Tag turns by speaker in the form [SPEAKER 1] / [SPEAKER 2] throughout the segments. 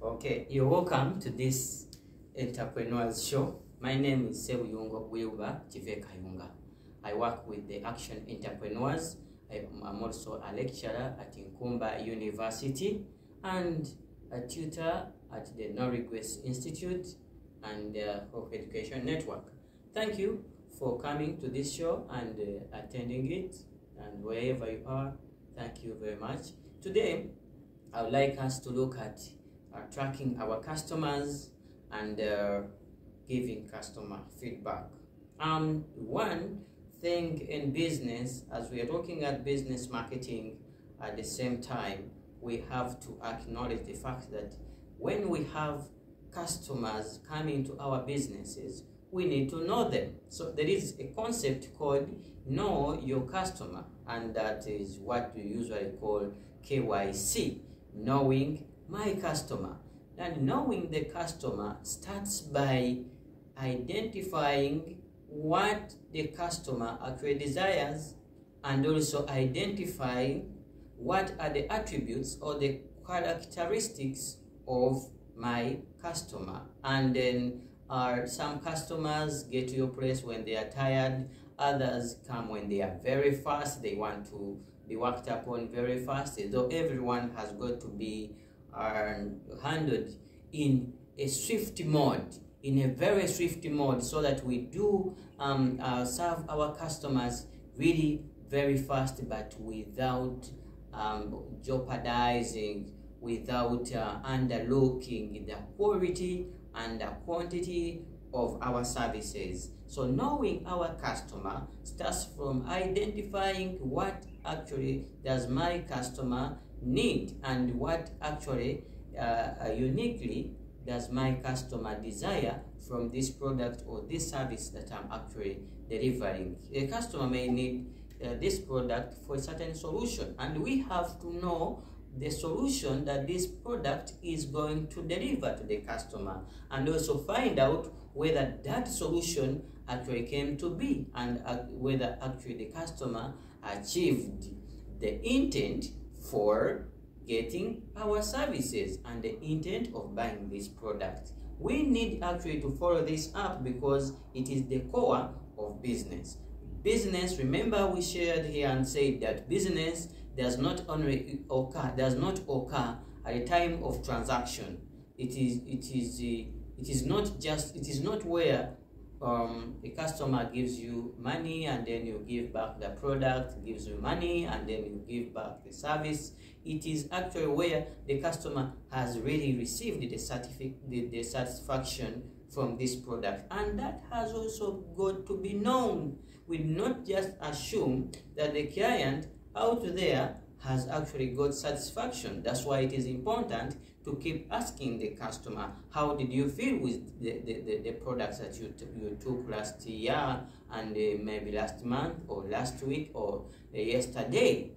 [SPEAKER 1] Okay, you're welcome to this Entrepreneurs Show. My name is Ssebuyungo Wilber Kivekayunga. I work with the Action Entrepreneurs. I'm also a lecturer at Nkumba University and a tutor at the Norwich Institute and Hope Education Network. Thank you for coming to this show and attending it, and wherever you are, thank you very much. Today, I would like us to look at tracking our customers and giving customer feedback. One thing in business, as we are looking at business marketing, at the same time, we have to acknowledge the fact that when we have customers coming to our businesses, we need to know them. So there is a concept called know your customer, and that is what we usually call KYC, knowing my customer. And knowing the customer starts by identifying what the customer actually desires, and also identifying what are the attributes or the characteristics of my customer. And then some customers get to your place when they are tired, others come when they are very fast, they want to be worked upon very fast. Though everyone has got to be handled in a swift mode, in a very swift mode, so that we do serve our customers really very fast, but without jeopardizing, without underlooking the quality and the quantity of our services. So knowing our customer starts from identifying what actually does my customer need, and what actually uniquely does my customer desire from this product or this service that I'm actually delivering. A customer may need this product for a certain solution, and we have to know the solution that this product is going to deliver to the customer, and also find out whether that solution actually came to be, and whether actually the customer achieved the intent for getting our services and the intent of buying this product. We need actually to follow this up because it is the core of business. Business, remember we shared here and said that business does not occur at the time of transaction. It is not where a customer gives you money and then you give back the product, gives you money and then you give back the service. It is actually where the customer has really received the satisfaction from this product, and that has also got to be known. We not just assume that the client out there has actually got satisfaction. That's why it is important to keep asking the customer, how did you feel with the products that you took last year, and maybe last month or last week or yesterday?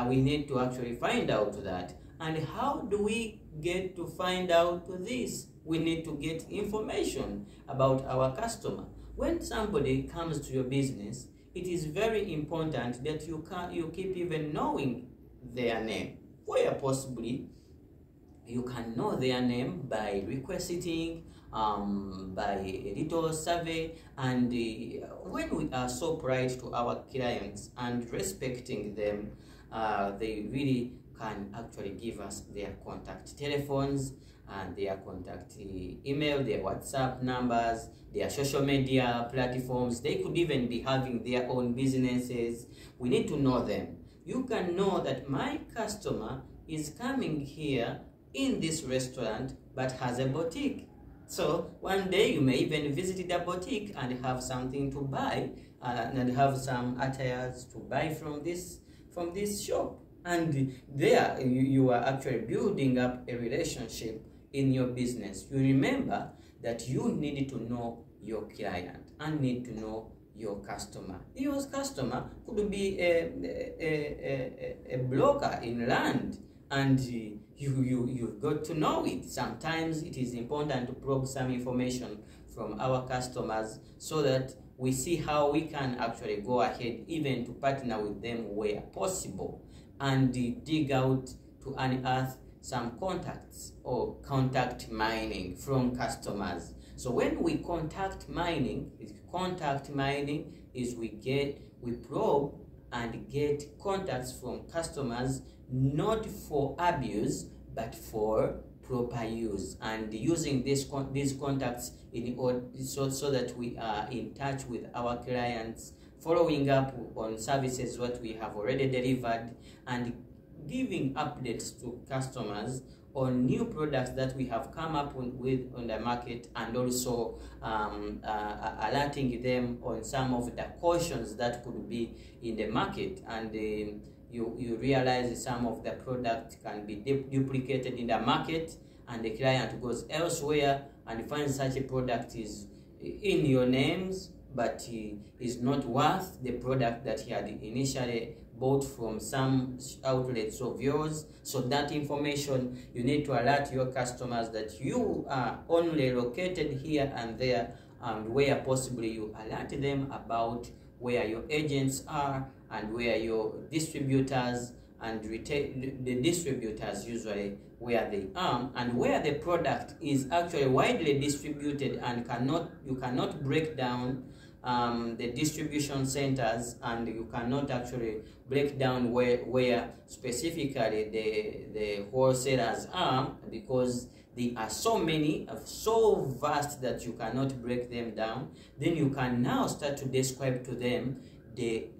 [SPEAKER 1] We need to actually find out that. And how do we get to find out this? We need to get information about our customer. When somebody comes to your business, it is very important that you keep even knowing their name. Where possibly, you can know their name by requesting, by a little survey, and when we are so polite to our clients and respecting them, they really can actually give us their contact telephones and their contact email, their WhatsApp numbers, their social media platforms. They could even be having their own businesses. We need to know them. You can know that my customer is coming here in this restaurant but has a boutique. So one day you may even visit the boutique and have something to buy, and have some attires to buy from this shop. And there you are actually building up a relationship in your business. You remember that you need to know your client and need to know your customer. Your customer could be a broker in land, and you've got to know it. Sometimes it is important to probe some information from our customers so that we see how we can actually go ahead even to partner with them where possible, and dig out to unearth some contacts or contact mining from customers. So when we contact mining is we probe and get contacts from customers, not for abuse but for proper use, and using these contacts so that we are in touch with our clients, following up on services what we have already delivered, and giving updates to customers on new products that we have come up with on the market, and also alerting them on some of the cautions that could be in the market. And you realize some of the product can be duplicated in the market, and the client goes elsewhere and finds such a product is in your names but is not worth the product that he had initially bought from some outlets of yours. So that information, you need to alert your customers that you are only located here and there, and where possibly you alert them about where your agents are and where your distributors and the distributors usually where they are, and where the product is actually widely distributed and you cannot break down the distribution centers, and you cannot actually break down where specifically the wholesalers are, because they are so many, so vast that you cannot break them down. Then you can now start to describe to them the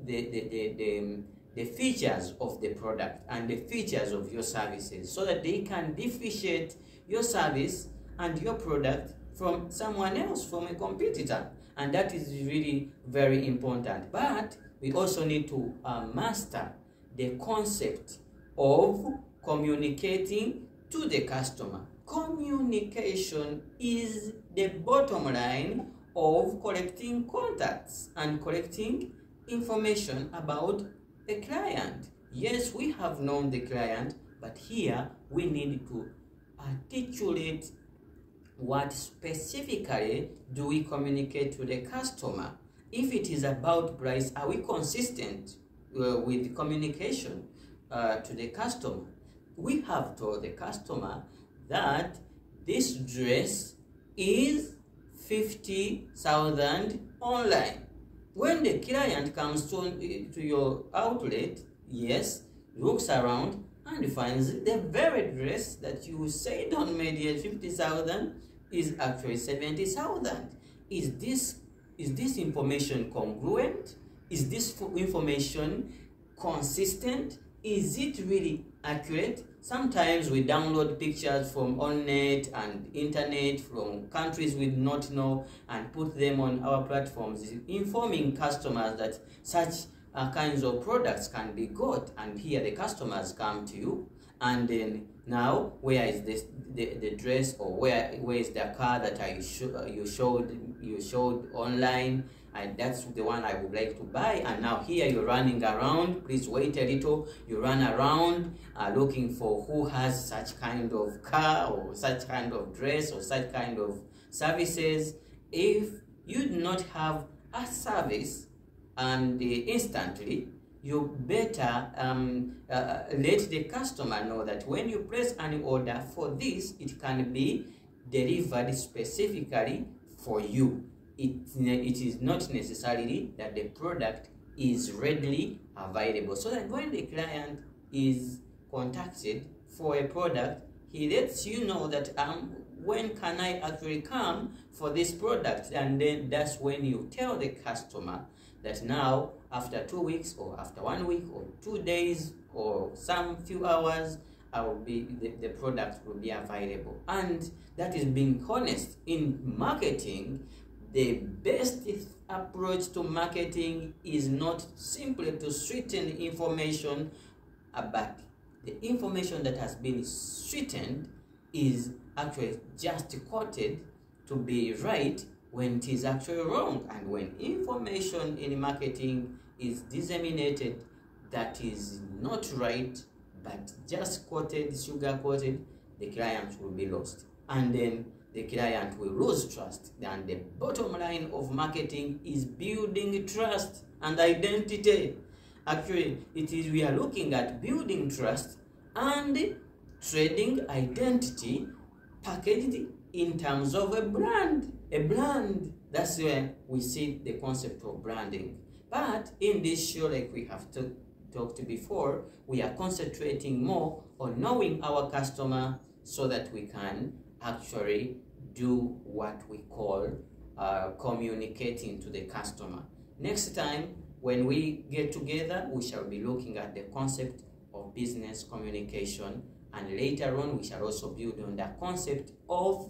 [SPEAKER 1] features of the product and the features of your services, so that they can differentiate your service and your product from someone else, from a competitor. And that is really very important. But we also need to master the concept of communicating to the customer. Communication is the bottom line of collecting contacts and collecting information about a client. Yes, we have known the client, but here we need to articulate what specifically do we communicate to the customer. If it is about price, are we consistent with communication to the customer? We have told the customer that this dress is 50,000 online. When the client comes to your outlet, yes, looks around and finds the very dress that you said on media 50,000 is actually 70,000. Is this information congruent? Is this information consistent? Is it really accurate? Sometimes we download pictures from on-net and internet from countries we do not know and put them on our platforms, informing customers that such kinds of products can be got, and here the customers come to you, and then now where is the dress, or where is the car that you showed online, and that's the one I would like to buy. And now here you're running around, please wait a little, you run around looking for who has such kind of car or such kind of dress or such kind of services. If you do not have a service and instantly, you better let the customer know that when you place an order for this, it can be delivered specifically for you. It is not necessarily that the product is readily available, so that when the client is contacted for a product, he lets you know that when can I actually come for this product, and then that's when you tell the customer that now after 2 weeks or after 1 week or 2 days or some few hours, the product will be available. And that is being honest. In marketing, the best approach to marketing is not simply to sweeten information, but the information that has been sweetened is actually just quoted to be right when it is actually wrong. And when information in marketing is disseminated that is not right but just quoted, sugar coated, the client will be lost, and then the client will lose trust. And the bottom line of marketing is building trust and identity. Actually, we are looking at building trust and trading identity packaged in terms of a brand. A brand. That's where we see the concept of branding. But in this show, like we have talked before, we are concentrating more on knowing our customer so that we can actually do what we call communicating to the customer. Next time, when we get together, we shall be looking at the concept of business communication, and later on, we shall also build on the concept of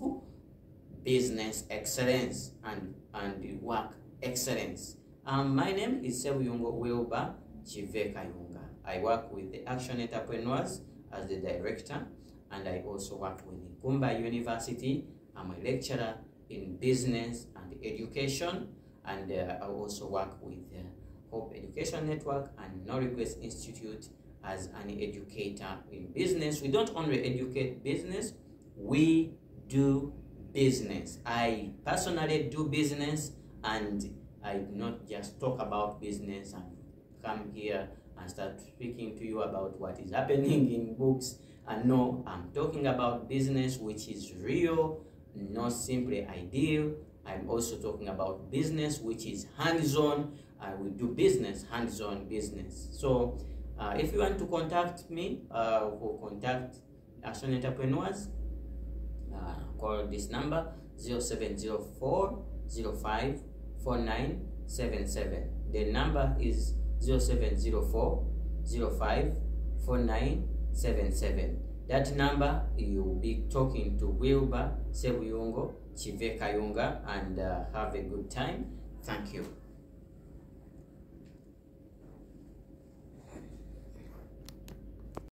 [SPEAKER 1] business excellence and work excellence. My name is Ssebuyungo Wilber Kivekayunga. I work with the Action Entrepreneurs as the director, and I also work with Kumba University. I'm a lecturer in business and education, and I also work with Hope Education Network and No Regrets Institute as an educator in business. We don't only educate business, we do business. I personally do business, and I do not just talk about business and come here and start speaking to you about what is happening in books. And no, I'm talking about business which is real, not simply ideal. I'm also talking about business which is hands-on. We do business, hands-on business. So if you want to contact me or contact Action Entrepreneurs, call this number 0704 05 4977. The number is 0704 05 4977. That number, you'll be talking to Wilber Ssebuyungo Kivekayunga, and have a good time. Thank you.